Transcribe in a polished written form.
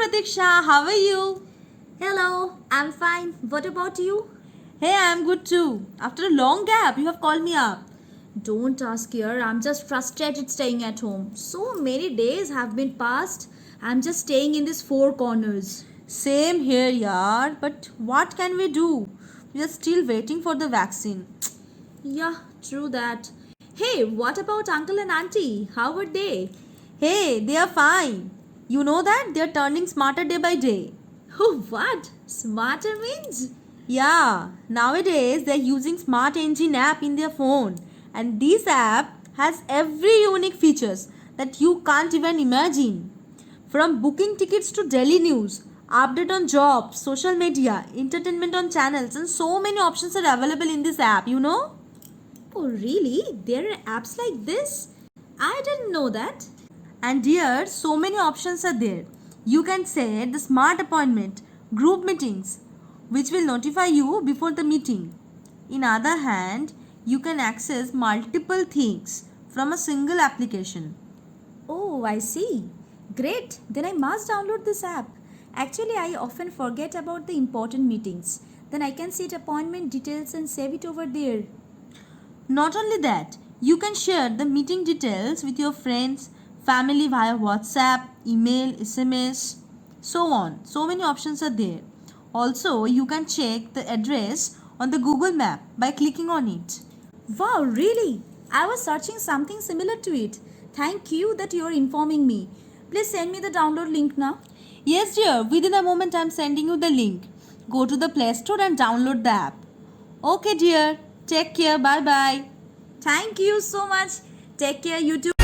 Pratiksha, how are you? Hello, I'm fine. What about you? Hey, I'm good too. After a long gap, you have called me up. Don't ask here. I'm just frustrated staying at home. So many days have been passed. I'm just staying in these four corners. Same here, yaar. But what can we do? We are still waiting for the vaccine. Yeah, true that. Hey, what about uncle and auntie? How were they? Hey, they are fine. You know that they are turning smarter day by day. Oh, what? Smarter means? Yeah, nowadays they are using Smart Engine app in their phone, and this app has every unique features that you can't even imagine. From booking tickets to daily news, update on jobs, social media, entertainment on channels, and so many options are available in this app, you know? Oh, really? There are apps like this? I didn't know that. And here, so many options are there. You can set the smart appointment, group meetings, which will notify you before the meeting. In other hand, you can access multiple things from a single application. Oh, I see. Great. Then I must download this app. Actually, I often forget about the important meetings. Then I can set appointment details and save it over there. Not only that, you can share the meeting details with your friends, family via WhatsApp, email, SMS, so on. So many options are there. Also, you can check the address on the Google Map by clicking on it. Wow, really? I was searching something similar to it. Thank you that you are informing me. Please send me the download link now. Yes, dear, within a moment I am sending you the link. Go to the Play Store and download the app. Okay, dear, take care, bye bye. Thank you so much. Take care, you too.